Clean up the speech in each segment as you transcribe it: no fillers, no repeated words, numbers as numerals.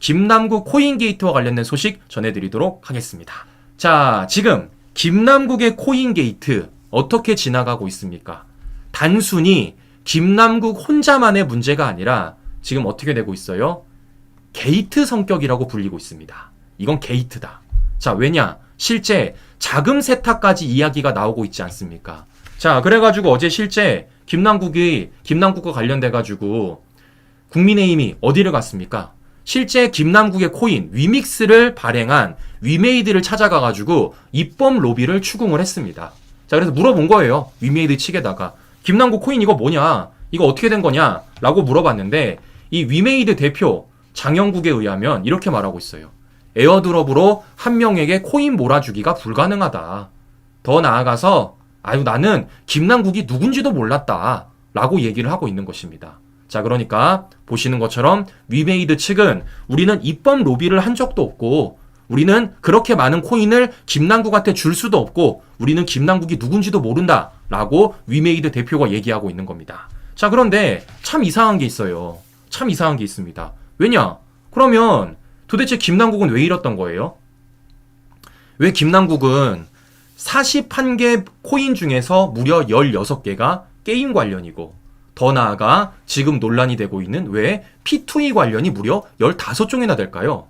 김남국 코인게이트와 관련된 소식 전해드리도록 하겠습니다. 자, 지금 김남국의 코인게이트 어떻게 지나가고 있습니까? 단순히 김남국 혼자만의 문제가 아니라 지금 어떻게 되고 있어요? 게이트 성격이라고 불리고 있습니다. 이건 게이트다. 자, 왜냐? 실제 자금 세탁까지 이야기가 나오고 있지 않습니까? 자, 그래가지고 어제 실제 김남국과 관련돼가지고 국민의힘이 어디를 갔습니까? 실제 김남국의 코인 위믹스를 발행한 위메이드를 찾아가가지고 입법 로비를 추궁을 했습니다. 자, 그래서 물어본 거예요. 위메이드 측에다가 김남국 코인 이거 뭐냐? 이거 어떻게 된 거냐? 라고 물어봤는데 이 위메이드 대표 장영국에 의하면 이렇게 말하고 있어요. 에어드롭으로 한 명에게 코인 몰아주기가 불가능하다. 더 나아가서 나는 김남국이 누군지도 몰랐다. 라고 얘기를 하고 있는 것입니다. 자, 그러니까 보시는 것처럼 위메이드 측은 우리는 입법 로비를 한 적도 없고 우리는 그렇게 많은 코인을 김남국한테 줄 수도 없고 우리는 김남국이 누군지도 모른다 라고 위메이드 대표가 얘기하고 있는 겁니다. 자, 그런데 참 이상한 게 있어요. 참 이상한 게 있습니다. 왜냐? 그러면 도대체 김남국은 왜 이랬던 거예요? 왜 김남국은 41개 코인 중에서 무려 16개가 게임 관련이고 더 나아가 지금 논란이 되고 있는 왜 P2E 관련이 무려 15종이나 될까요?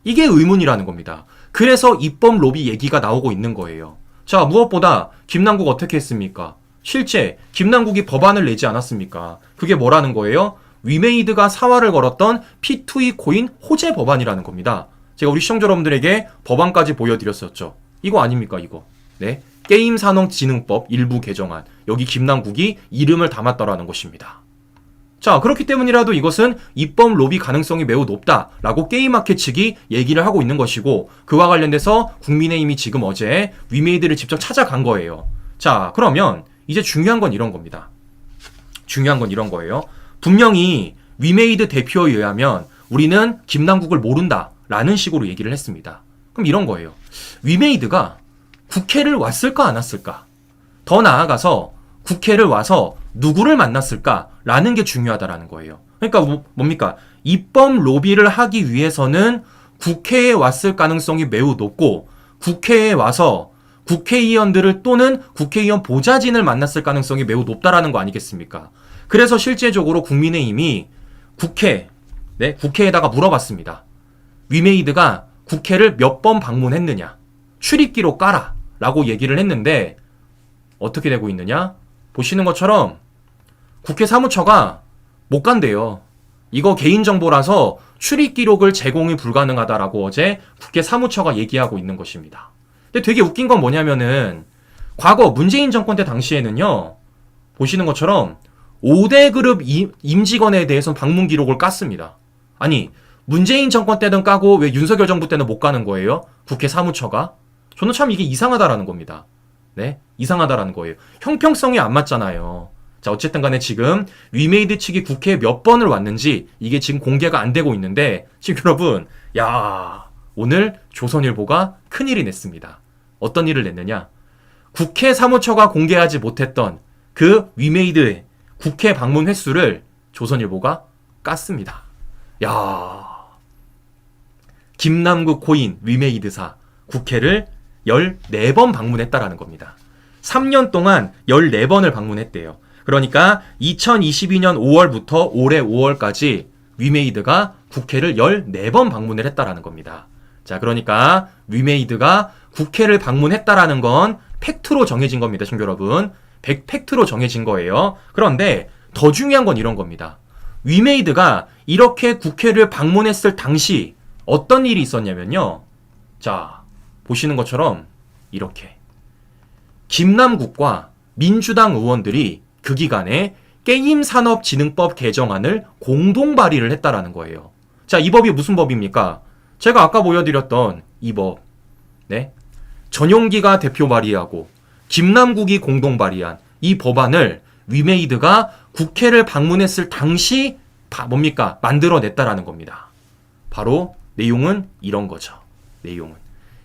이게 의문이라는 겁니다. 그래서 입법 로비 얘기가 나오고 있는 거예요. 자, 무엇보다 김남국 어떻게 했습니까? 실제 김남국이 법안을 내지 않았습니까? 그게 뭐라는 거예요? 위메이드가 사활을 걸었던 P2E 코인 호재 법안이라는 겁니다. 제가 우리 시청자 여러분들에게 법안까지 보여드렸었죠. 이거 아닙니까, 이거? 네. 게임산업진흥법 일부 개정안. 여기 김남국이 이름을 담았더라는 것입니다. 자, 그렇기 때문이라도 이것은 입법 로비 가능성이 매우 높다라고 게임마켓 측이 얘기를 하고 있는 것이고 그와 관련돼서 국민의힘이 지금 어제 위메이드를 직접 찾아간 거예요. 자, 그러면 이제 중요한 건 이런 겁니다. 중요한 건 이런 거예요. 분명히 위메이드 대표에 의하면 우리는 김남국을 모른다라는 식으로 얘기를 했습니다. 그럼 이런 거예요. 위메이드가 국회를 왔을까 안 왔을까? 더 나아가서 국회를 와서 누구를 만났을까라는 게 중요하다라는 거예요. 그러니까 뭡니까? 입법 로비를 하기 위해서는 국회에 왔을 가능성이 매우 높고 국회에 와서 국회의원들을 또는 국회의원 보좌진을 만났을 가능성이 매우 높다라는 거 아니겠습니까? 그래서 실제적으로 국민의힘이 국회에다가 물어봤습니다. 위메이드가 국회를 몇 번 방문했느냐? 출입기록 까라 라고 얘기를 했는데 어떻게 되고 있느냐? 보시는 것처럼 국회 사무처가 못 간대요. 이거 개인정보라서 출입기록을 제공이 불가능하다라고 어제 국회 사무처가 얘기하고 있는 것입니다. 근데 되게 웃긴 건 뭐냐면은 과거 문재인 정권 때 당시에는요. 보시는 것처럼 5대 그룹 임직원에 대해서는 방문 기록을 깠습니다. 아니 문재인 정권 때는 까고 왜 윤석열 정부 때는 못 가는 거예요? 국회 사무처가? 저는 참 이게 이상하다라는 겁니다. 네, 이상하다라는 거예요. 형평성이 안 맞잖아요. 자, 어쨌든 간에 지금 위메이드 측이 국회에 몇 번을 왔는지 이게 지금 공개가 안 되고 있는데 지금 여러분, 오늘 조선일보가 큰일이 냈습니다. 어떤 일을 냈느냐? 국회 사무처가 공개하지 못했던 그 위메이드의 국회 방문 횟수를 조선일보가 깠습니다. 김남국 코인 위메이드사 국회를 14번 방문했다라는 겁니다. 3년 동안 14번을 방문했대요. 그러니까 2022년 5월부터 올해 5월까지 위메이드가 국회를 14번 방문을 했다라는 겁니다. 자, 그러니까 위메이드가 국회를 방문했다라는 건 팩트로 정해진 겁니다, 시청자 여러분. 팩트로 정해진 거예요. 그런데 더 중요한 건 이런 겁니다. 위메이드가 이렇게 국회를 방문했을 당시 어떤 일이 있었냐면요. 자, 보시는 것처럼 이렇게 김남국과 민주당 의원들이 그 기간에 게임산업진흥법 개정안을 공동 발의를 했다라는 거예요. 자, 이 법이 무슨 법입니까? 제가 아까 보여드렸던 이 법. 네. 전용기가 대표 발의하고 김남국이 공동 발의한 이 법안을 위메이드가 국회를 방문했을 당시 만들어냈다라는 겁니다. 바로 내용은 이런 거죠. 내용은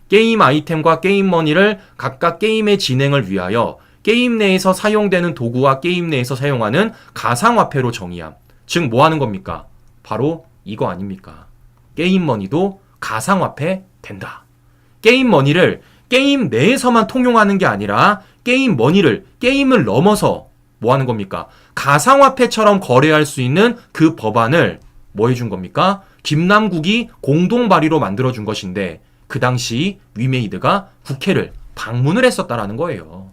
게임 아이템과 게임 머니를 각각 게임의 진행을 위하여 게임 내에서 사용되는 도구와 게임 내에서 사용하는 가상화폐로 정의함. 즉 뭐 하는 겁니까? 바로 이거 아닙니까? 게임머니도 가상화폐 된다. 게임머니를 게임 내에서만 통용하는 게 아니라 게임머니를 게임을 넘어서 뭐 하는 겁니까? 가상화폐처럼 거래할 수 있는 그 법안을 뭐 해준 겁니까? 김남국이 공동 발의로 만들어준 것인데 그 당시 위메이드가 국회를 방문을 했었다라는 거예요.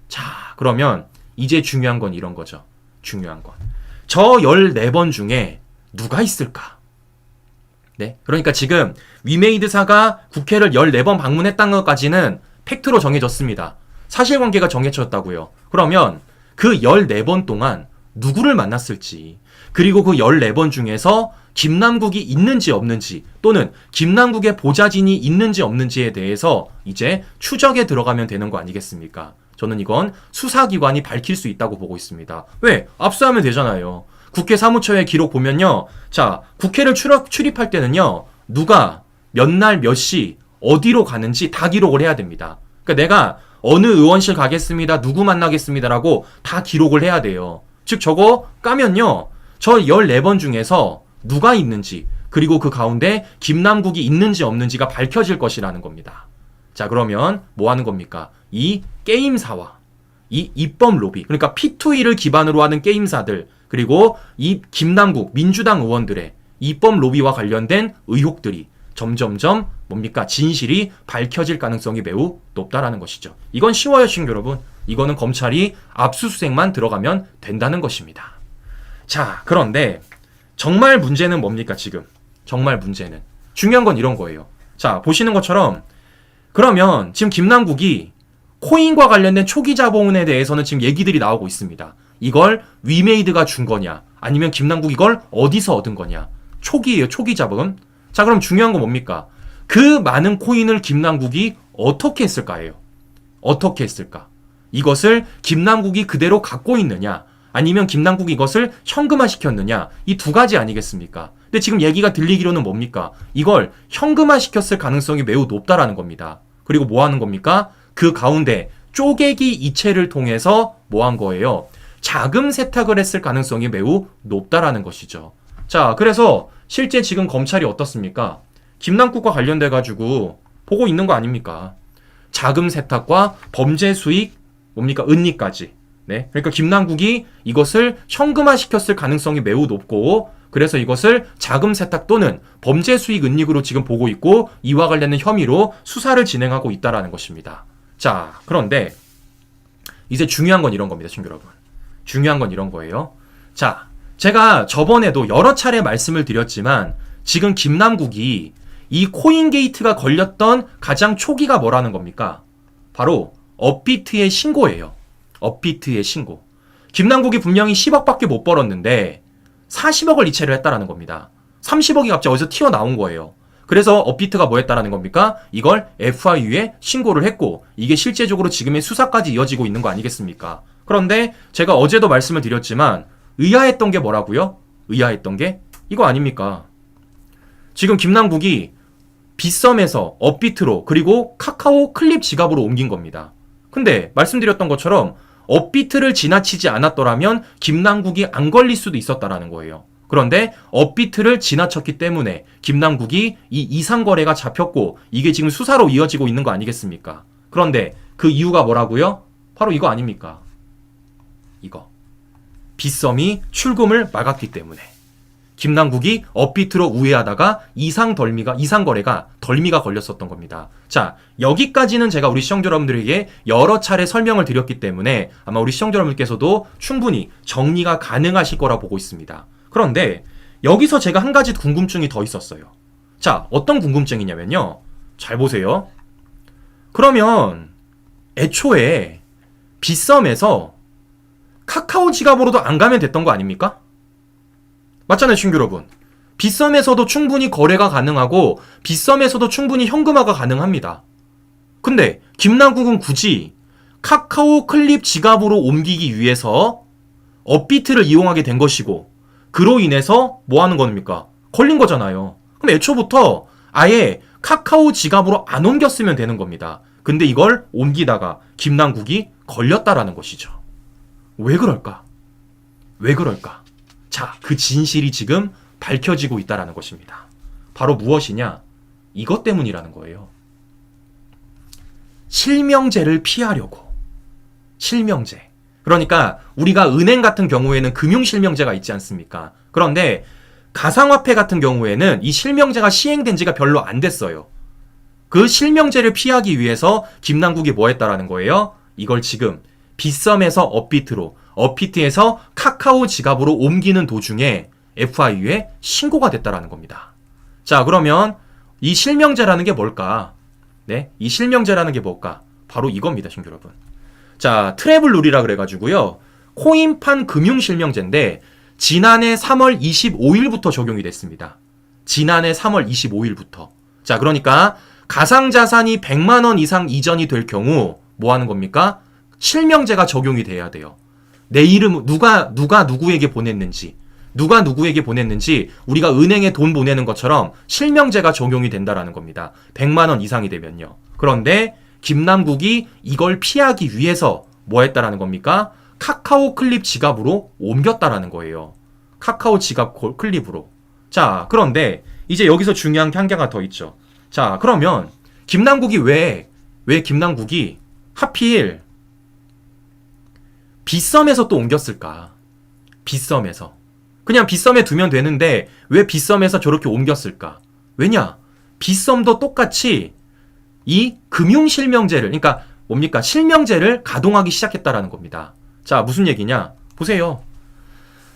자, 그러면 이제 중요한 건 이런 거죠. 중요한 건. 저 14번 중에 누가 있을까? 네. 그러니까 지금 위메이드사가 국회를 14번 방문했다는 것까지는 팩트로 정해졌습니다. 사실관계가 정해졌다고요. 그러면 그 14번 동안 누구를 만났을지, 그리고 그 14번 중에서 김남국이 있는지 없는지, 또는 김남국의 보좌진이 있는지 없는지에 대해서 이제 추적에 들어가면 되는 거 아니겠습니까? 저는 이건 수사기관이 밝힐 수 있다고 보고 있습니다. 왜? 압수하면 되잖아요. 국회 사무처의 기록 보면요. 자, 국회를 출입할 때는요. 누가 몇 날 몇 시 어디로 가는지 다 기록을 해야 됩니다. 그러니까 내가 어느 의원실 가겠습니다. 누구 만나겠습니다라고 다 기록을 해야 돼요. 즉 저거 까면요. 저 14번 중에서 누가 있는지, 그리고 그 가운데 김남국이 있는지 없는지가 밝혀질 것이라는 겁니다. 자, 그러면 뭐 하는 겁니까? 이 게임사와 이 입법 로비, 그러니까 P2E를 기반으로 하는 게임사들, 그리고 이 김남국 민주당 의원들의 입법 로비와 관련된 의혹들이 점점점 뭡니까? 진실이 밝혀질 가능성이 매우 높다라는 것이죠. 이건 쉬워요, 친구 여러분. 이거는 검찰이 압수수색만 들어가면 된다는 것입니다. 자, 그런데 정말 문제는 뭡니까, 지금? 정말 문제는. 중요한 건 이런 거예요. 자, 보시는 것처럼 그러면 지금 김남국이 코인과 관련된 초기 자본에 대해서는 지금 얘기들이 나오고 있습니다. 이걸 위메이드가 준 거냐, 아니면 김남국이 이걸 어디서 얻은 거냐. 초기예요, 초기 자본. 자, 그럼 중요한 건 뭡니까? 그 많은 코인을 김남국이 어떻게 했을까예요? 어떻게 했을까? 이것을 김남국이 그대로 갖고 있느냐, 아니면 김남국이 이것을 현금화 시켰느냐, 이 두 가지 아니겠습니까? 근데 지금 얘기가 들리기로는 뭡니까? 이걸 현금화 시켰을 가능성이 매우 높다라는 겁니다. 그리고 뭐 하는 겁니까? 그 가운데 쪼개기 이체를 통해서 뭐 한 거예요? 자금 세탁을 했을 가능성이 매우 높다라는 것이죠. 자, 그래서 실제 지금 검찰이 어떻습니까? 김남국과 관련돼 가지고 보고 있는 거 아닙니까? 자금 세탁과 범죄 수익 뭡니까? 은닉까지. 네. 그러니까 김남국이 이것을 현금화 시켰을 가능성이 매우 높고, 그래서 이것을 자금 세탁 또는 범죄 수익 은닉으로 지금 보고 있고, 이와 관련된 혐의로 수사를 진행하고 있다라는 것입니다. 자, 그런데 이제 중요한 건 이런 겁니다, 친구 여러분. 중요한 건 이런 거예요. 자, 제가 저번에도 여러 차례 말씀을 드렸지만 지금 김남국이 이 코인게이트가 걸렸던 가장 초기가 뭐라는 겁니까? 바로 업비트의 신고예요. 업비트의 신고. 김남국이 분명히 10억밖에 못 벌었는데 40억을 이체를 했다라는 겁니다. 30억이 갑자기 어디서 튀어나온 거예요. 그래서 업비트가 뭐 했다라는 겁니까? 이걸 FIU에 신고를 했고, 이게 실제적으로 지금의 수사까지 이어지고 있는 거 아니겠습니까? 그런데 제가 어제도 말씀을 드렸지만 의아했던 게 뭐라고요? 의아했던 게 이거 아닙니까? 지금 김남국이 빗썸에서 업비트로, 그리고 카카오 클립 지갑으로 옮긴 겁니다. 근데 말씀드렸던 것처럼 업비트를 지나치지 않았더라면 김남국이 안 걸릴 수도 있었다라는 거예요. 그런데 업비트를 지나쳤기 때문에 김남국이 이 이상거래가 잡혔고, 이게 지금 수사로 이어지고 있는 거 아니겠습니까? 그런데 그 이유가 뭐라고요? 바로 이거 아닙니까? 이거. 빗썸이 출금을 막았기 때문에. 김남국이 업비트로 우회하다가 이상거래가 덜미가 걸렸었던 겁니다. 자, 여기까지는 제가 우리 시청자 여러분들에게 여러 차례 설명을 드렸기 때문에 아마 우리 시청자 여러분들께서도 충분히 정리가 가능하실 거라 보고 있습니다. 그런데 여기서 제가 한 가지 궁금증이 더 있었어요. 자, 어떤 궁금증이냐면요. 잘 보세요. 그러면 애초에 빗썸에서 카카오 지갑으로도 안 가면 됐던 거 아닙니까? 맞잖아요, 친구 여러분. 빗썸에서도 충분히 거래가 가능하고 빗썸에서도 충분히 현금화가 가능합니다. 근데 김남국은 굳이 카카오 클립 지갑으로 옮기기 위해서 업비트를 이용하게 된 것이고, 그로 인해서 뭐 하는 겁니까? 걸린 거잖아요. 그럼 애초부터 아예 카카오 지갑으로 안 옮겼으면 되는 겁니다. 근데 이걸 옮기다가 김남국이 걸렸다라는 것이죠. 왜 그럴까? 왜 그럴까? 자, 그 진실이 지금 밝혀지고 있다라는 것입니다. 바로 무엇이냐? 이것 때문이라는 거예요. 실명제를 피하려고. 실명제. 그러니까 우리가 은행 같은 경우에는 금융실명제가 있지 않습니까? 그런데 가상화폐 같은 경우에는 이 실명제가 시행된 지가 별로 안 됐어요. 그 실명제를 피하기 위해서 김남국이 뭐 했다라는 거예요? 이걸 지금 빗썸에서 업비트로, 업비트에서 카카오 지갑으로 옮기는 도중에 FIU에 신고가 됐다라는 겁니다. 자, 그러면 이 실명제라는 게 뭘까? 네, 이 실명제라는 게 뭘까? 바로 이겁니다, 친구 여러분. 자, 트래블 룰이라 그래가지고요. 코인판 금융실명제인데 지난해 3월 25일부터 적용이 됐습니다. 지난해 3월 25일부터. 자, 그러니까 가상자산이 100만 원 이상 이전이 될 경우 뭐 하는 겁니까? 실명제가 적용이 돼야 돼요. 내 이름 누가 누구에게 보냈는지, 누가 누구에게 보냈는지 우리가 은행에 돈 보내는 것처럼 실명제가 적용이 된다라는 겁니다. 100만 원 이상이 되면요. 그런데 김남국이 이걸 피하기 위해서 뭐 했다라는 겁니까? 카카오 클립 지갑으로 옮겼다라는 거예요. 카카오 지갑 클립으로. 자, 그런데 이제 여기서 중요한 게 한 개가 더 있죠. 자, 그러면 김남국이 왜 김남국이 하필 빗썸에서 또 옮겼을까? 빗썸에서. 그냥 빗썸에 두면 되는데 왜 빗썸에서 저렇게 옮겼을까? 왜냐? 빗썸도 똑같이 이 금융실명제를, 그러니까 뭡니까? 실명제를 가동하기 시작했다라는 겁니다. 자, 무슨 얘기냐? 보세요.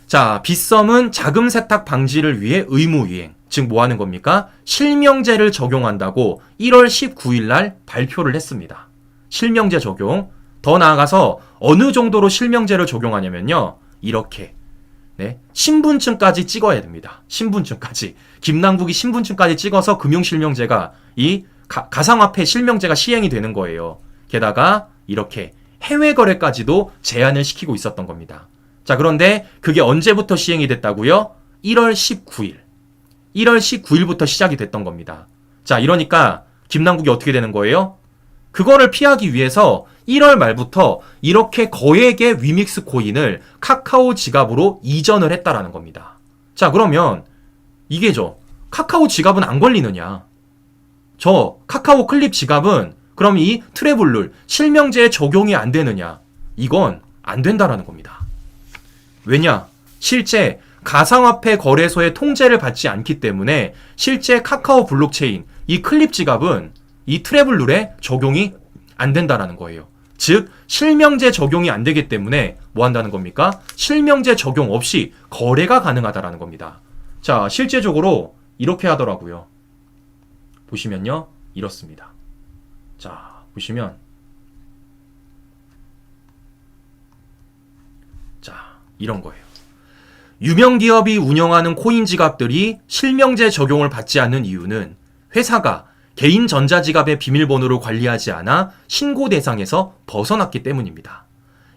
자, 빗썸은 자금 세탁 방지를 위해 의무이행, 즉 뭐 하는 겁니까? 실명제를 적용한다고 1월 19일 날 발표를 했습니다. 실명제 적용. 더 나아가서 어느 정도로 실명제를 적용하냐면요. 이렇게. 네, 신분증까지 찍어야 됩니다. 신분증까지. 김남국이 신분증까지 찍어서 금융실명제가 이 가상화폐 실명제가 시행이 되는 거예요. 게다가 이렇게 해외 거래까지도 제한을 시키고 있었던 겁니다. 자, 그런데 그게 언제부터 시행이 됐다고요? 1월 19일. 1월 19일부터 시작이 됐던 겁니다. 자, 이러니까 김남국이 어떻게 되는 거예요? 그거를 피하기 위해서 1월 말부터 이렇게 거액의 위믹스 코인을 카카오 지갑으로 이전을 했다라는 겁니다. 자, 그러면 이게 카카오 지갑은 안 걸리느냐? 저 카카오 클립 지갑은 그럼 이 트래블룰 실명제에 적용이 안 되느냐? 이건 안 된다라는 겁니다. 왜냐? 실제 가상화폐 거래소의 통제를 받지 않기 때문에 실제 카카오 블록체인 이 클립 지갑은 이 트래블룰에 적용이 안 된다라는 거예요. 즉 실명제 적용이 안 되기 때문에 뭐 한다는 겁니까? 실명제 적용 없이 거래가 가능하다라는 겁니다. 자, 실제적으로 이렇게 하더라고요. 보시면요, 이렇습니다. 자, 보시면 자, 이런 거예요. 유명 기업이 운영하는 코인 지갑들이 실명제 적용을 받지 않는 이유는 회사가 개인 전자지갑의 비밀번호를 관리하지 않아 신고 대상에서 벗어났기 때문입니다.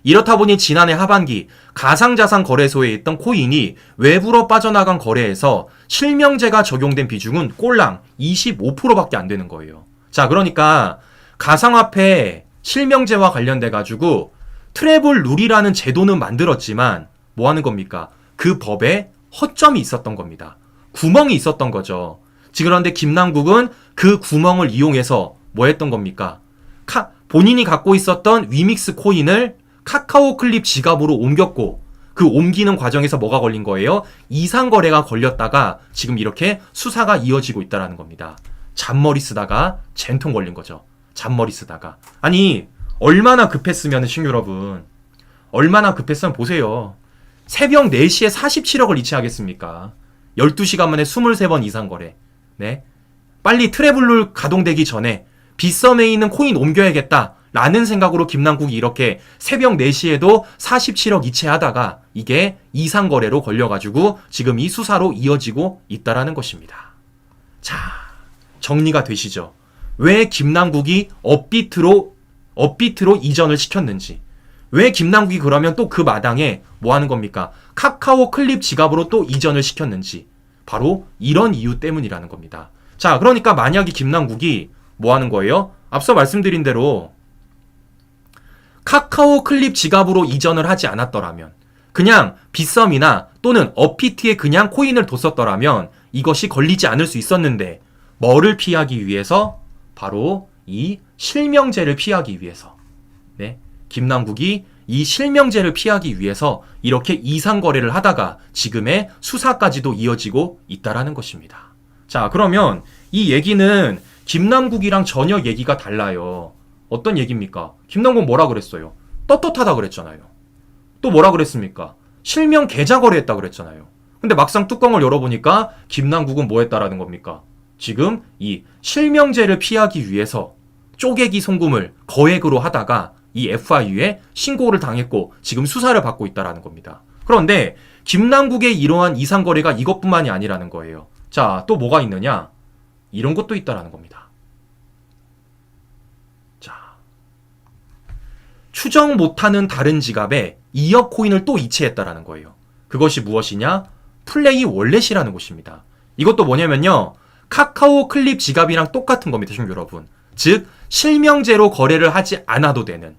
이렇다 보니 지난해 하반기 가상자산 거래소에 있던 코인이 외부로 빠져나간 거래에서 실명제가 적용된 비중은 꼴랑 25%밖에 안 되는 거예요. 자, 그러니까 가상화폐 실명제와 관련돼 가지고 트래블 룰이라는 제도는 만들었지만 뭐 하는 겁니까? 그 법에 허점이 있었던 겁니다. 구멍이 있었던 거죠. 그런데 김남국은 그 구멍을 이용해서 뭐 했던 겁니까? 본인이 갖고 있었던 위믹스 코인을 카카오 클립 지갑으로 옮겼고 그 옮기는 과정에서 뭐가 걸린 거예요? 이상거래가 걸렸다가 지금 이렇게 수사가 이어지고 있다는 겁니다. 잔머리 쓰다가 젠통 걸린 거죠. 잔머리 쓰다가. 아니, 얼마나 급했으면 친구 여러분. 얼마나 급했으면 보세요. 새벽 4시에 47억을 이체하겠습니까? 12시간 만에 23번 이상 거래. 네. 빨리 트래블룰 가동되기 전에 빗썸에 있는 코인 옮겨야겠다 라는 생각으로 김남국이 이렇게 새벽 4시에도 47억 이체하다가 이게 이상거래로 걸려가지고 지금 이 수사로 이어지고 있다라는 것입니다. 자, 정리가 되시죠? 왜 김남국이 업비트로 이전을 시켰는지, 왜 김남국이 그러면 또 그 마당에 뭐 하는 겁니까? 카카오 클립 지갑으로 또 이전을 시켰는지, 바로 이런 이유 때문이라는 겁니다. 자, 그러니까 만약에 김남국이 뭐 하는 거예요? 앞서 말씀드린 대로 카카오 클립 지갑으로 이전을 하지 않았더라면, 그냥 빗썸이나 또는 업비트에 그냥 코인을 뒀었더라면 이것이 걸리지 않을 수 있었는데 뭐를 피하기 위해서? 바로 이 실명제를 피하기 위해서. 네, 김남국이 이 실명제를 피하기 위해서 이렇게 이상거래를 하다가 지금의 수사까지도 이어지고 있다라는 것입니다. 자, 그러면 이 얘기는 김남국이랑 전혀 얘기가 달라요. 어떤 얘기입니까? 김남국 뭐라 그랬어요? 떳떳하다 그랬잖아요. 또 뭐라 그랬습니까? 실명 계좌 거래했다 그랬잖아요. 근데 막상 뚜껑을 열어보니까 김남국은 뭐 했다라는 겁니까? 지금 이 실명제를 피하기 위해서 쪼개기 송금을 거액으로 하다가 이 FIU에 신고를 당했고 지금 수사를 받고 있다라는 겁니다. 그런데 김남국의 이러한 이상거래가 이것뿐만이 아니라는 거예요. 자, 또 뭐가 있느냐? 이런 것도 있다라는 겁니다. 자, 추정 못하는 다른 지갑에 2억 코인을 또 이체했다라는 거예요. 그것이 무엇이냐? 플레이 월렛이라는 곳입니다. 이것도 뭐냐면요, 카카오 클립 지갑이랑 똑같은 겁니다, 여러분. 즉 실명제로 거래를 하지 않아도 되는,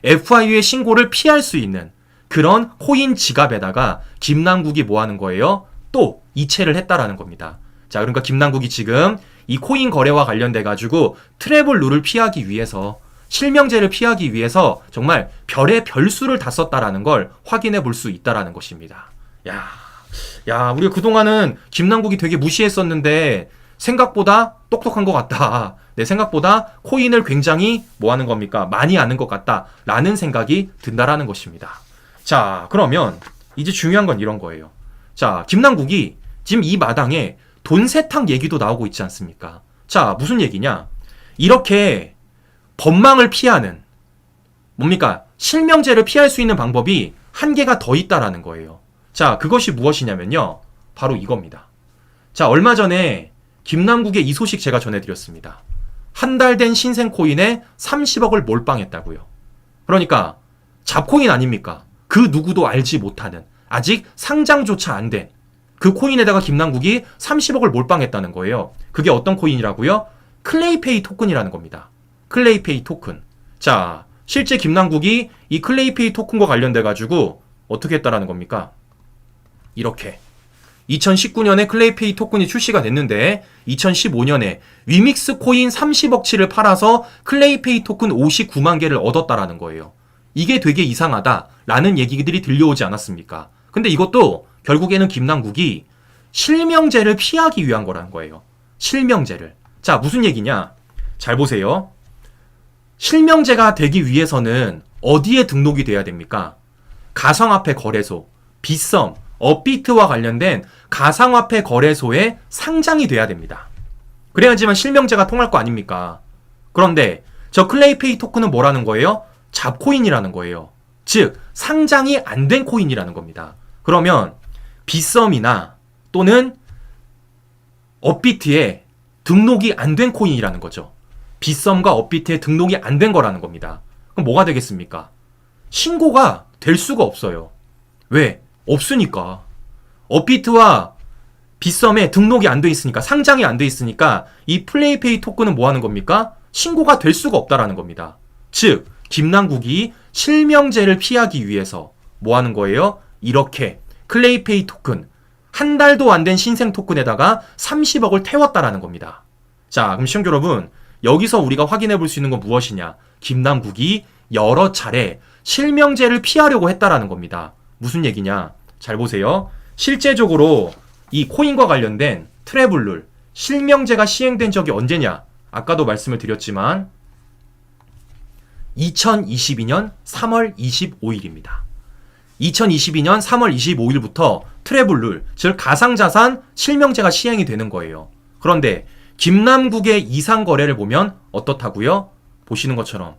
FIU의 신고를 피할 수 있는 그런 코인 지갑에다가 김남국이 뭐 하는 거예요? 또 이체를 했다라는 겁니다. 자, 그러니까 김남국이 지금 이 코인 거래와 관련돼 가지고 트래블 룰을 피하기 위해서, 실명제를 피하기 위해서 정말 별의 별수를 다 썼다라는 걸 확인해 볼 수 있다라는 것입니다. 야, 우리가 그동안은 김남국이 되게 무시했었는데 생각보다 똑똑한 것 같다. 내 생각보다 코인을 굉장히 뭐 하는 겁니까? 많이 아는 것 같다. 라는 생각이 든다라는 것입니다. 자, 그러면 이제 중요한 건 이런 거예요. 자, 김남국이 지금 이 마당에 돈 세탁 얘기도 나오고 있지 않습니까? 자, 무슨 얘기냐? 이렇게 법망을 피하는, 뭡니까? 실명제를 피할 수 있는 방법이 한 개가 더 있다라는 거예요. 자, 그것이 무엇이냐면요, 바로 이겁니다. 자, 얼마 전에 김남국의 이 소식 제가 전해드렸습니다. 한 달 된 신생 코인에 30억을 몰빵했다고요. 그러니까 잡코인 아닙니까? 그 누구도 알지 못하는, 아직 상장조차 안 된 그 코인에다가 김남국이 30억을 몰빵했다는 거예요. 그게 어떤 코인이라고요? 클레이페이 토큰이라는 겁니다. 클레이페이 토큰. 자, 실제 김남국이 이 클레이페이 토큰과 관련돼 가지고 어떻게 했다라는 겁니까? 이렇게 2019년에 클레이페이 토큰이 출시가 됐는데 2015년에 위믹스 코인 30억치를 팔아서 클레이페이 토큰 59만 개를 얻었다라는 거예요. 이게 되게 이상하다라는 얘기들이 들려오지 않았습니까? 근데 이것도 결국에는 김남국이 실명제를 피하기 위한 거라는 거예요. 실명제를. 자, 무슨 얘기냐? 잘 보세요. 실명제가 되기 위해서는 어디에 등록이 돼야 됩니까? 가상화폐 거래소, 빗썸, 업비트와 관련된 가상화폐 거래소에 상장이 돼야 됩니다. 그래야지만 실명제가 통할 거 아닙니까? 그런데 저 클레이페이 토큰은 뭐라는 거예요? 잡코인이라는 거예요. 즉 상장이 안 된 코인이라는 겁니다. 그러면 빗썸이나 또는 업비트에 등록이 안 된 코인이라는 거죠. 빗썸과 업비트에 등록이 안 된 거라는 겁니다. 그럼 뭐가 되겠습니까? 신고가 될 수가 없어요. 왜? 없으니까. 업비트와 빗썸에 등록이 안 돼 있으니까, 상장이 안 돼 있으니까 이 플레이페이 토큰은 뭐 하는 겁니까? 신고가 될 수가 없다라는 겁니다. 즉 김남국이 실명제를 피하기 위해서 뭐 하는 거예요? 이렇게 클레이페이 토큰, 한 달도 안 된 신생 토큰에다가 30억을 태웠다라는 겁니다. 자, 그럼 시청자 여러분, 여기서 우리가 확인해 볼 수 있는 건 무엇이냐? 김남국이 여러 차례 실명제를 피하려고 했다라는 겁니다. 무슨 얘기냐? 잘 보세요. 실제적으로 이 코인과 관련된 트래블룰, 실명제가 시행된 적이 언제냐? 아까도 말씀을 드렸지만 2022년 3월 25일입니다. 2022년 3월 25일부터 트래블룰, 즉 가상자산 실명제가 시행이 되는 거예요. 그런데 김남국의 이상 거래를 보면 어떻다고요? 보시는 것처럼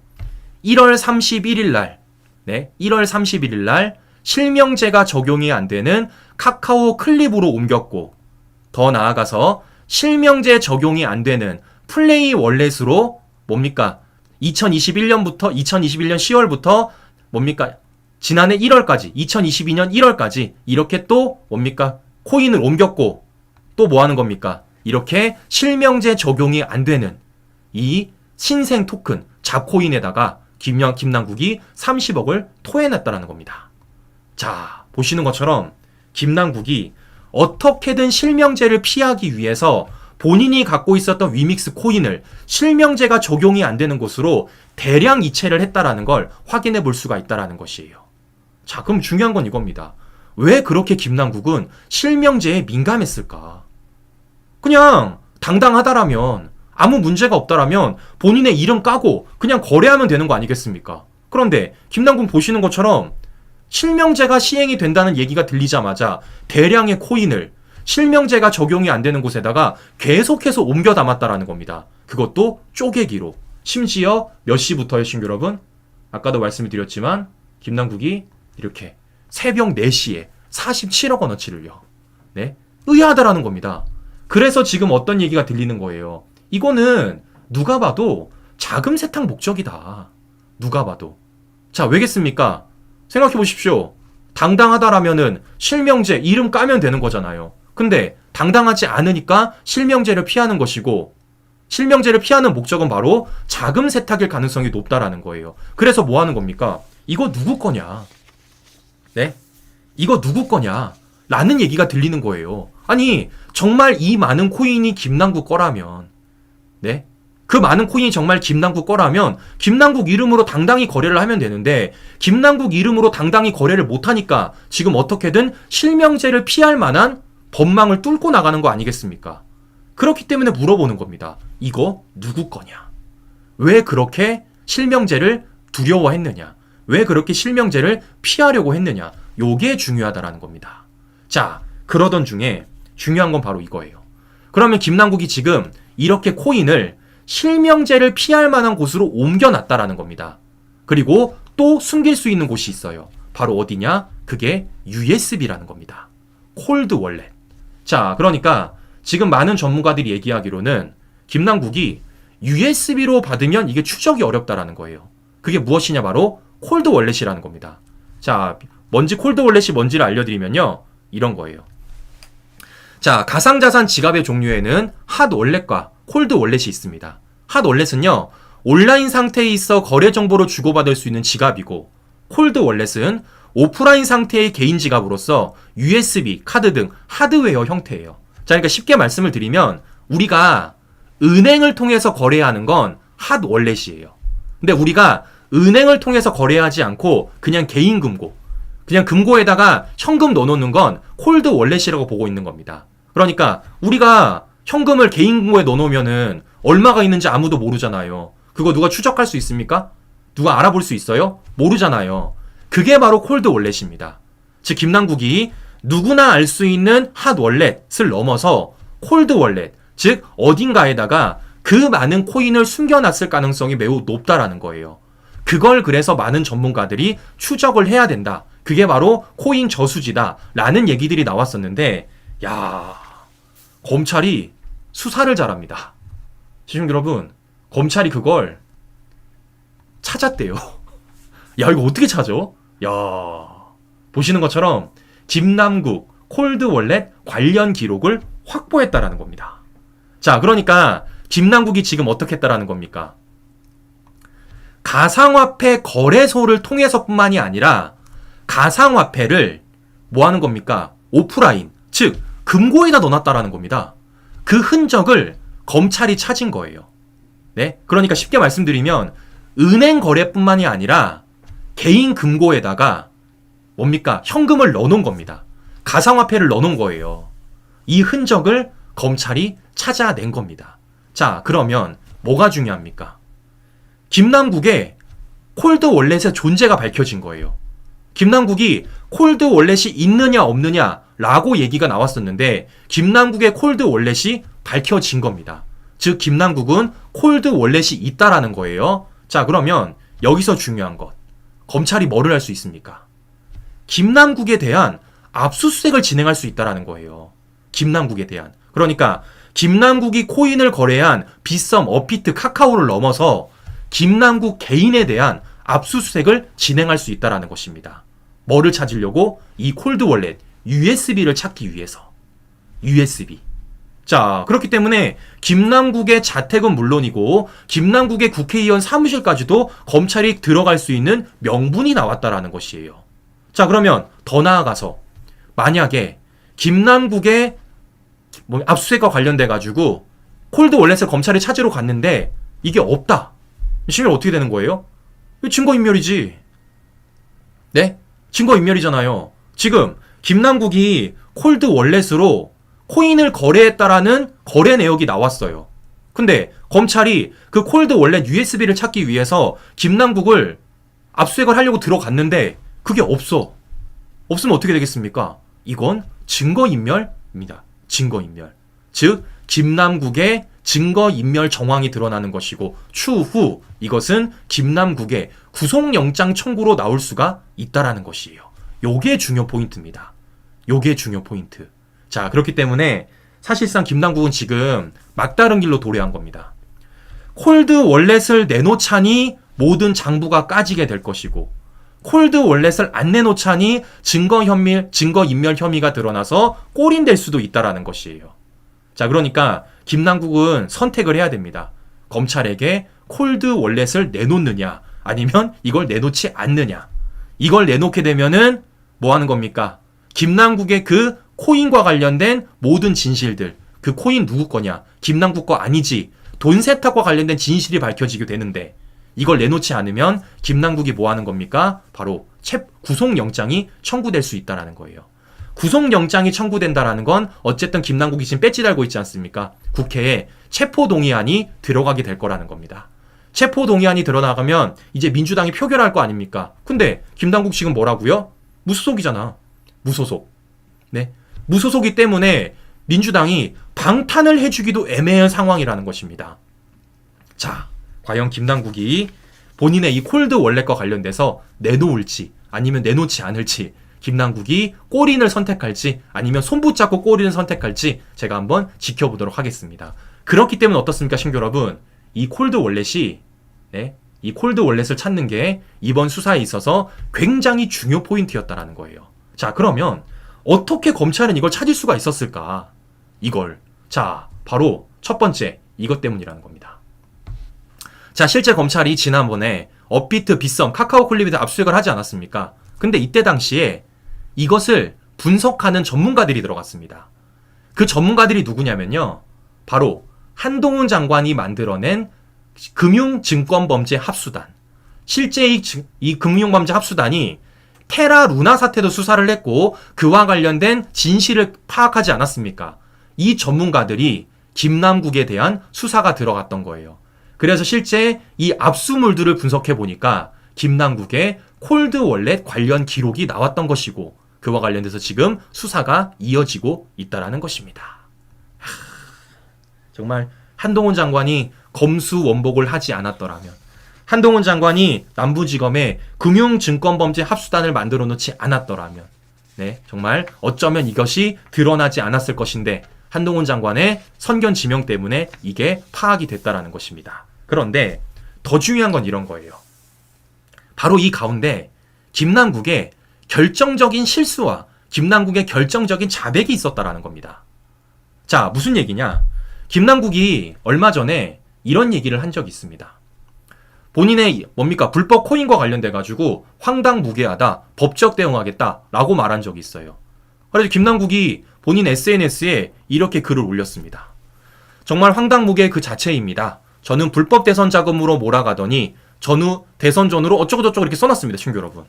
1월 31일 날, 1월 31일 날 실명제가 적용이 안 되는 카카오 클립으로 옮겼고, 더 나아가서 실명제 적용이 안 되는 플레이 월렛으로 뭡니까? 2021년부터 2021년 10월부터 뭡니까? 지난해 1월까지, 2022년 1월까지 이렇게 또 뭡니까? 코인을 옮겼고, 또 뭐 하는 겁니까? 이렇게 실명제 적용이 안 되는 이 신생 토큰 잡코인에다가 김남국이 30억을 토해냈다는 겁니다. 자, 보시는 것처럼 김남국이 어떻게든 실명제를 피하기 위해서 본인이 갖고 있었던 위믹스 코인을 실명제가 적용이 안 되는 곳으로 대량 이체를 했다라는 걸 확인해 볼 수가 있다라는 것이에요. 자, 그럼 중요한 건 이겁니다. 왜 그렇게 김남국은 실명제에 민감했을까? 그냥 당당하다라면, 아무 문제가 없다라면 본인의 이름 까고 그냥 거래하면 되는 거 아니겠습니까? 그런데 김남국 보시는 것처럼 실명제가 시행이 된다는 얘기가 들리자마자 대량의 코인을 실명제가 적용이 안 되는 곳에다가 계속해서 옮겨 담았다라는 겁니다. 그것도 쪼개기로. 심지어 몇 시부터요, 친구 여러분? 아까도 말씀을 드렸지만 김남국이 이렇게 새벽 4시에 47억 원어치를요. 네? 의아하다라는 겁니다. 그래서 지금 어떤 얘기가 들리는 거예요. 이거는 누가 봐도 자금 세탁 목적이다. 누가 봐도. 자, 왜겠습니까? 생각해 보십시오. 당당하다라면은 실명제 이름 까면 되는 거잖아요. 근데 당당하지 않으니까 실명제를 피하는 것이고, 실명제를 피하는 목적은 바로 자금 세탁일 가능성이 높다라는 거예요. 그래서 뭐 하는 겁니까? 이거 누구 거냐? 네? 이거 누구 거냐? 라는 얘기가 들리는 거예요. 아니, 정말 이 많은 코인이 김남국 거라면, 네? 그 많은 코인이 정말 김남국 거라면 김남국 이름으로 당당히 거래를 하면 되는데, 김남국 이름으로 당당히 거래를 못하니까 지금 어떻게든 실명제를 피할 만한 법망을 뚫고 나가는 거 아니겠습니까? 그렇기 때문에 물어보는 겁니다. 이거 누구 거냐? 왜 그렇게 실명제를 두려워했느냐? 왜 그렇게 실명제를 피하려고 했느냐? 요게 중요하다라는 겁니다. 자, 그러던 중에 중요한 건 바로 이거예요. 그러면 김남국이 지금 이렇게 코인을 실명제를 피할 만한 곳으로 옮겨놨다라는 겁니다. 그리고 또 숨길 수 있는 곳이 있어요. 바로 어디냐? 그게 USB라는 겁니다. 콜드 월렛. 자, 그러니까 지금 많은 전문가들이 얘기하기로는 김남국이 USB로 받으면 이게 추적이 어렵다라는 거예요. 그게 무엇이냐? 바로 콜드 월렛이라는 겁니다. 자, 콜드 월렛이 뭔지를 알려드리면요, 이런 거예요. 자, 가상자산 지갑의 종류에는 핫 월렛과 콜드 월렛이 있습니다. 핫 월렛은요, 온라인 상태에 있어 거래 정보를 주고받을 수 있는 지갑이고, 콜드 월렛은 오프라인 상태의 개인 지갑으로서 USB, 카드 등 하드웨어 형태예요. 자, 그러니까 쉽게 말씀을 드리면 우리가 은행을 통해서 거래하는 건 핫 월렛이에요. 근데 우리가 은행을 통해서 거래하지 않고 그냥 개인 금고, 그냥 금고에다가 현금 넣어놓는 건 콜드 월렛이라고 보고 있는 겁니다. 그러니까 우리가 현금을 개인 금고에 넣어놓으면은 얼마가 있는지 아무도 모르잖아요. 그거 누가 추적할 수 있습니까? 누가 알아볼 수 있어요? 모르잖아요. 그게 바로 콜드 월렛입니다. 즉 김남국이 누구나 알 수 있는 핫 월렛을 넘어서 콜드 월렛, 즉 어딘가에다가 그 많은 코인을 숨겨놨을 가능성이 매우 높다라는 거예요. 그걸 그래서 많은 전문가들이 추적을 해야 된다. 그게 바로 코인 저수지다 라는 얘기들이 나왔었는데, 야, 검찰이 수사를 잘합니다. 시청자 여러분, 검찰이 그걸 찾았대요. 야, 이거 어떻게 찾아? 야, 보시는 것처럼 김남국 콜드 월렛 관련 기록을 확보했다라는 겁니다. 자, 그러니까 김남국이 지금 어떻게 했다라는 겁니까? 가상화폐 거래소를 통해서뿐만이 아니라 가상화폐를 뭐 하는 겁니까? 오프라인, 즉 금고에다 넣어놨다라는 겁니다. 그 흔적을 검찰이 찾은 거예요. 네? 그러니까 쉽게 말씀드리면 은행 거래뿐만이 아니라 개인 금고에다가 뭡니까? 현금을 넣어놓은 겁니다. 가상화폐를 넣어놓은 거예요. 이 흔적을 검찰이 찾아낸 겁니다. 자, 그러면 뭐가 중요합니까? 김남국의 콜드 월렛의 존재가 밝혀진 거예요. 김남국이 콜드 월렛이 있느냐 없느냐 라고 얘기가 나왔었는데 김남국의 콜드 월렛이 밝혀진 겁니다. 즉 김남국은 콜드 월렛이 있다라는 거예요. 자, 그러면 여기서 중요한 것, 검찰이 뭐를 할 수 있습니까? 김남국에 대한 압수수색을 진행할 수 있다라는 거예요. 김남국에 대한. 그러니까 김남국이 코인을 거래한 빗썸, 업비트, 카카오를 넘어서 김남국 개인에 대한 압수수색을 진행할 수 있다라는 것입니다. 뭐를 찾으려고? 이 콜드 월렛, USB를 찾기 위해서. USB. 자, 그렇기 때문에 김남국의 자택은 물론이고 김남국의 국회의원 사무실까지도 검찰이 들어갈 수 있는 명분이 나왔다라는 것이에요. 자, 그러면 더 나아가서 만약에 김남국의 압수수색과 관련돼 가지고 콜드 월렛을 검찰이 찾으러 갔는데 이게 없다. 시면 어떻게 되는 거예요? 증거인멸이지. 네? 증거인멸이잖아요. 지금 김남국이 콜드 월렛으로 코인을 거래했다라는 거래 내역이 나왔어요. 근데 검찰이 그 콜드 월렛 USB를 찾기 위해서 김남국을 압수수색을 하려고 들어갔는데 그게 없어. 없으면 어떻게 되겠습니까? 이건 증거인멸입니다. 증거인멸. 즉 김남국의 증거인멸 정황이 드러나는 것이고 추후 이것은 김남국의 구속영장 청구로 나올 수가 있다라는 것이에요. 요게 중요 포인트입니다. 요게 중요 포인트. 자, 그렇기 때문에 사실상 김남국은 지금 막다른 길로 도래한 겁니다. 콜드 월렛을 내놓자니 모든 장부가 까지게 될 것이고 콜드 월렛을 안 내놓자니 증거인멸 혐의가 드러나서 꼬린될 수도 있다라는 것이에요. 자, 그러니까 김남국은 선택을 해야 됩니다. 검찰에게 콜드 월렛을 내놓느냐 아니면 이걸 내놓지 않느냐. 이걸 내놓게 되면은 뭐 하는 겁니까? 김남국의 그 코인과 관련된 모든 진실들, 그 코인 누구 거냐? 김남국 거 아니지. 돈 세탁과 관련된 진실이 밝혀지게 되는데 이걸 내놓지 않으면 김남국이 뭐 하는 겁니까? 바로 구속영장이 청구될 수 있다는 거예요. 구속영장이 청구된다라는 건 어쨌든 김남국이 지금 배지 달고 있지 않습니까? 국회에 체포동의안이 들어가게 될 거라는 겁니다. 체포동의안이 들어나가면 이제 민주당이 표결할 거 아닙니까? 근데 김남국 지금 뭐라고요? 무소속이잖아. 무소속. 네. 무소속이 때문에 민주당이 방탄을 해주기도 애매한 상황이라는 것입니다. 자, 과연 김남국이 본인의 이 콜드 월렛과 관련돼서 내놓을지 아니면 내놓지 않을지 김남국이 꼬린을 선택할지 아니면 손 붙잡고 꼬린을 선택할지 제가 한번 지켜보도록 하겠습니다. 그렇기 때문에 어떻습니까, 신규 여러분? 이 콜드 월렛이 이 콜드 월렛을 찾는 게 이번 수사에 있어서 굉장히 중요 포인트였다라는 거예요. 자, 그러면 어떻게 검찰은 이걸 찾을 수가 있었을까? 이걸. 자, 바로 첫 번째 이것 때문이라는 겁니다. 자, 실제 검찰이 지난번에 업비트, 빗썸, 카카오 클립에 대해 압수수색을 하지 않았습니까? 근데 이때 당시에 이것을 분석하는 전문가들이 들어갔습니다. 그 전문가들이 누구냐면요. 바로 한동훈 장관이 만들어낸 금융증권범죄 합수단. 실제 이 금융범죄 합수단이 테라 루나 사태도 수사를 했고 그와 관련된 진실을 파악하지 않았습니까? 이 전문가들이 김남국에 대한 수사가 들어갔던 거예요. 그래서 실제 이 압수물들을 분석해 보니까 김남국의 콜드 월렛 관련 기록이 나왔던 것이고 그와 관련돼서 지금 수사가 이어지고 있다라는 것입니다. 정말 한동훈 장관이 검수원복을 하지 않았더라면, 한동훈 장관이 남부지검에 금융증권범죄 합수단을 만들어 놓지 않았더라면, 네, 정말 어쩌면 이것이 드러나지 않았을 것인데 한동훈 장관의 선견 지명 때문에 이게 파악이 됐다라는 것입니다. 그런데 더 중요한 건 이런 거예요. 바로 이 가운데 김남국의 결정적인 실수와 김남국의 결정적인 자백이 있었다라는 겁니다. 자, 무슨 얘기냐? 김남국이 얼마 전에 이런 얘기를 한 적이 있습니다. 본인의 불법 코인과 관련돼 가지고 황당무계하다, 법적 대응하겠다라고 말한 적이 있어요. 그래서 김남국이 본인 SNS에 이렇게 글을 올렸습니다. 정말 황당무계 그 자체입니다. 저는 불법 대선 자금으로 몰아가더니 전후 대선전으로 어쩌고저쩌고 이렇게 써놨습니다, 친구 여러분.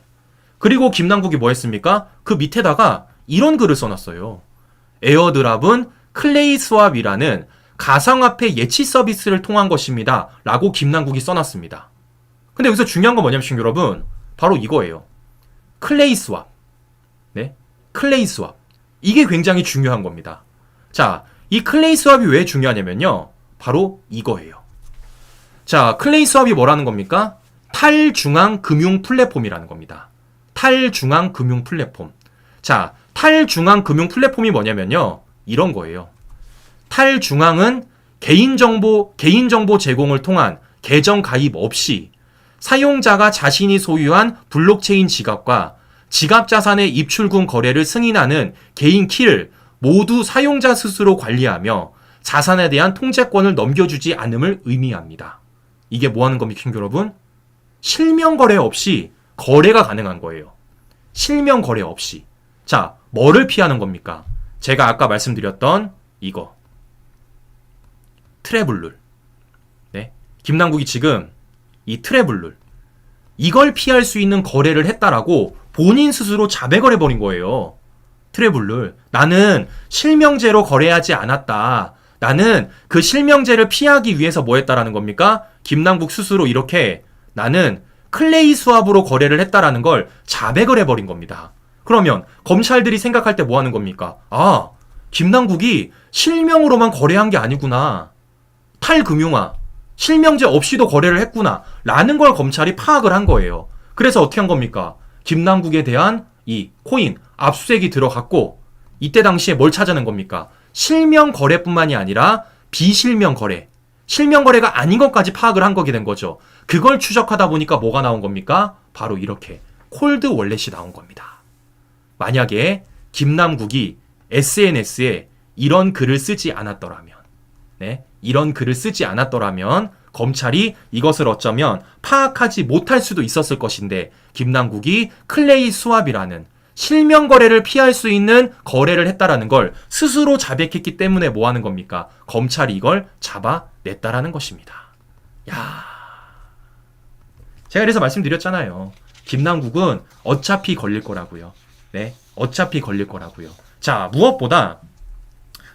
그리고 김남국이 뭐 했습니까? 그 밑에다가 이런 글을 써놨어요. 에어드랍은 클레이 스왑이라는 가상화폐 예치 서비스를 통한 것입니다. 라고 김남국이 써놨습니다. 근데 여기서 중요한 건 뭐냐면, 친구 여러분, 바로 이거예요. 클레이 스왑. 네? 클레이 스왑. 이게 굉장히 중요한 겁니다. 자, 이 클레이 스왑이 왜 중요하냐면요. 바로 이거예요. 자, 클레이 스왑이 뭐라는 겁니까? 탈중앙 금융 플랫폼이라는 겁니다. 탈중앙 금융 플랫폼. 자, 탈중앙 금융 플랫폼이 뭐냐면요. 이런 거예요. 탈중앙은 개인정보 제공을 통한 계정 가입 없이 사용자가 자신이 소유한 블록체인 지갑과 지갑 자산의 입출금 거래를 승인하는 개인 키를 모두 사용자 스스로 관리하며 자산에 대한 통제권을 넘겨주지 않음을 의미합니다. 이게 뭐 하는 겁니까, 여러분? 실명 거래 없이 거래가 가능한 거예요. 실명 거래 없이. 자, 뭐를 피하는 겁니까? 제가 아까 말씀드렸던 이거 트래블룰. 네. 김남국이 지금 이 트래블룰 이걸 피할 수 있는 거래를 했다라고 본인 스스로 자백을 해버린 거예요. 트래블룰. 나는 실명제로 거래하지 않았다. 나는 그 실명제를 피하기 위해서 뭐 했다라는 겁니까? 김남국 스스로 이렇게 나는 클레이 수압으로 거래를 했다라는 걸 자백을 해버린 겁니다. 그러면 검찰들이 생각할 때 뭐 하는 겁니까? 아, 김남국이 실명으로만 거래한 게 아니구나. 탈금융화, 실명제 없이도 거래를 했구나. 라는 걸 검찰이 파악을 한 거예요. 그래서 어떻게 한 겁니까? 김남국에 대한 이 코인 압수수색이 들어갔고 이때 당시에 뭘 찾아낸 겁니까? 실명 거래뿐만이 아니라 비실명 거래, 실명 거래가 아닌 것까지 파악을 한 거게 된 거죠. 그걸 추적하다 보니까 뭐가 나온 겁니까? 바로 이렇게 콜드 월렛이 나온 겁니다. 만약에 김남국이 SNS에 이런 글을 쓰지 않았더라면, 네, 이런 글을 쓰지 않았더라면 검찰이 이것을 어쩌면 파악하지 못할 수도 있었을 것인데 김남국이 클레이 수압이라는 실명 거래를 피할 수 있는 거래를 했다라는 걸 스스로 자백했기 때문에 뭐 하는 겁니까? 검찰이 이걸 잡아냈다라는 것입니다. 야, 제가 그래서 말씀드렸잖아요. 김남국은 어차피 걸릴 거라고요. 네, 어차피 걸릴 거라고요. 자, 무엇보다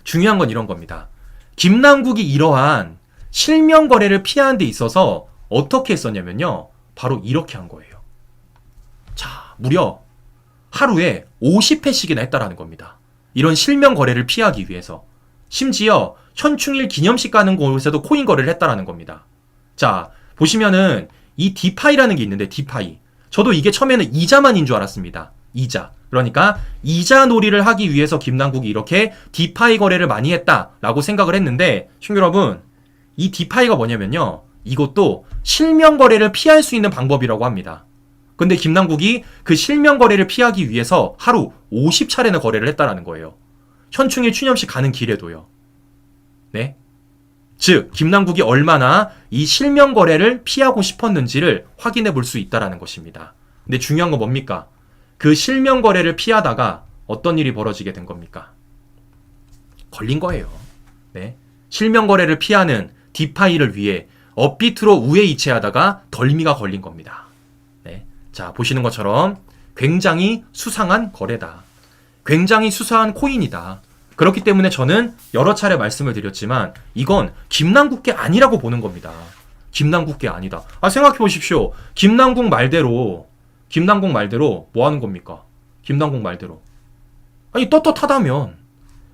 중요한 건 이런 겁니다. 김남국이 이러한 실명 거래를 피하는 데 있어서 어떻게 했었냐면요. 바로 이렇게 한 거예요. 자, 무려 하루에 50회씩이나 했다라는 겁니다. 이런 실명 거래를 피하기 위해서. 심지어 현충일 기념식 가는 곳에서도 코인 거래를 했다라는 겁니다. 자, 보시면은 이 디파이라는 게 있는데 디파이. 저도 이게 처음에는 이자만인 줄 알았습니다. 이자. 그러니까 이자 놀이를 하기 위해서 김남국이 이렇게 디파이 거래를 많이 했다라고 생각을 했는데 친구 여러분, 이 디파이가 뭐냐면요. 이것도 실명 거래를 피할 수 있는 방법이라고 합니다. 근데 김남국이 그 실명 거래를 피하기 위해서 하루 50차례나 거래를 했다라는 거예요. 현충일 추념식 가는 길에도요. 네. 즉, 김남국이 얼마나 이 실명 거래를 피하고 싶었는지를 확인해 볼 수 있다라는 것입니다. 근데 중요한 건 뭡니까? 그 실명 거래를 피하다가 어떤 일이 벌어지게 된 겁니까? 걸린 거예요. 네. 실명 거래를 피하는 디파이를 위해 업비트로 우회이체하다가 덜미가 걸린 겁니다. 네. 자, 보시는 것처럼 굉장히 수상한 거래다. 굉장히 수상한 코인이다. 그렇기 때문에 저는 여러 차례 말씀을 드렸지만 이건 김남국 게 아니라고 보는 겁니다. 김남국 게 아니다. 아, 생각해 보십시오. 김남국 말대로 뭐 하는 겁니까? 김남국 말대로. 아니, 떳떳하다면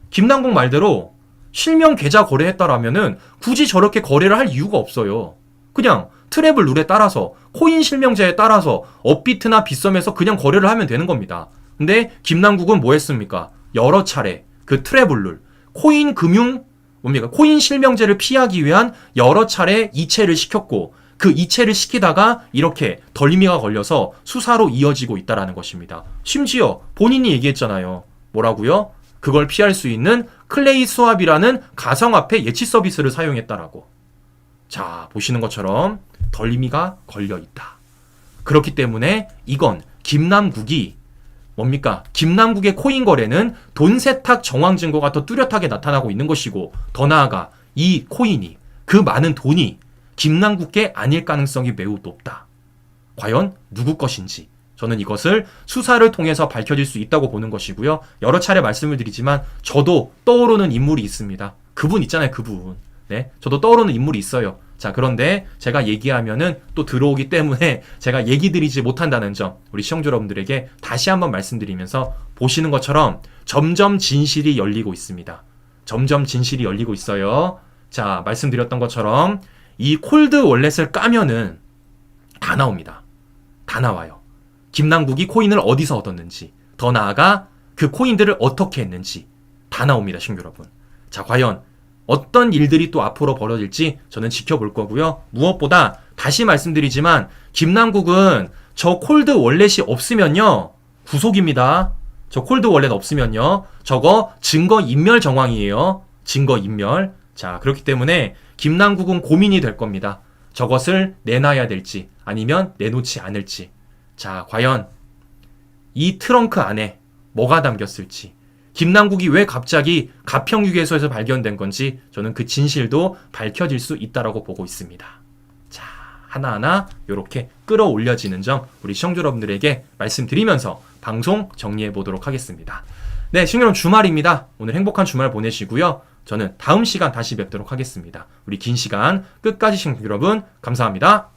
김남국 말대로 실명 계좌 거래했다라면은 굳이 저렇게 거래를 할 이유가 없어요. 그냥 트래블 룰에 따라서 코인 실명제에 따라서 업비트나 빗썸에서 그냥 거래를 하면 되는 겁니다. 근데 김남국은 뭐 했습니까? 여러 차례 그 트래블 룰, 코인 금융 뭡니까? 코인 실명제를 피하기 위한 여러 차례 이체를 시켰고 그 이체를 시키다가 이렇게 덜미가 걸려서 수사로 이어지고 있다라는 것입니다. 심지어 본인이 얘기했잖아요. 뭐라고요? 그걸 피할 수 있는 클레이 수압이라는 가상화폐 예치 서비스를 사용했다라고. 자, 보시는 것처럼 덜미가 걸려 있다. 그렇기 때문에 이건 김남국이 뭡니까? 김남국의 코인 거래는 돈 세탁 정황 증거가 더 뚜렷하게 나타나고 있는 것이고 더 나아가 이 코인이 그 많은 돈이 김남국계 아닐 가능성이 매우 높다. 과연 누구 것인지 저는 이것을 수사를 통해서 밝혀질 수 있다고 보는 것이고요. 여러 차례 말씀을 드리지만 저도 떠오르는 인물이 있습니다. 그분 있잖아요. 그분. 네, 저도 떠오르는 인물이 있어요. 자, 그런데 제가 얘기하면은 또 들어오기 때문에 제가 얘기 드리지 못한다는 점 우리 시청자 여러분들에게 다시 한번 말씀드리면서 보시는 것처럼 점점 진실이 열리고 있습니다. 점점 진실이 열리고 있어요. 자, 말씀드렸던 것처럼 이 콜드 월렛을 까면은 다 나옵니다. 다 나와요. 김남국이 코인을 어디서 얻었는지, 더 나아가 그 코인들을 어떻게 했는지 다 나옵니다, 친구 여러분. 자, 과연 어떤 일들이 또 앞으로 벌어질지 저는 지켜볼 거고요. 무엇보다 다시 말씀드리지만 김남국은 저 콜드 월렛이 없으면요, 구속입니다. 저 콜드 월렛 없으면요, 저거 증거 인멸 정황이에요. 증거 인멸. 자, 그렇기 때문에 김남국은 고민이 될 겁니다. 저것을 내놔야 될지 아니면 내놓지 않을지. 자, 과연 이 트렁크 안에 뭐가 담겼을지, 김남국이 왜 갑자기 가평휴게소에서 발견된 건지 저는 그 진실도 밝혀질 수 있다라고 보고 있습니다. 자, 하나하나 이렇게 끌어올려지는 점 우리 시청자 여러분들에게 말씀드리면서 방송 정리해 보도록 하겠습니다. 네, 시청자 여러분 주말입니다. 오늘 행복한 주말 보내시고요. 저는 다음 시간 다시 뵙도록 하겠습니다. 우리 긴 시간 끝까지 시청자 여러분 감사합니다.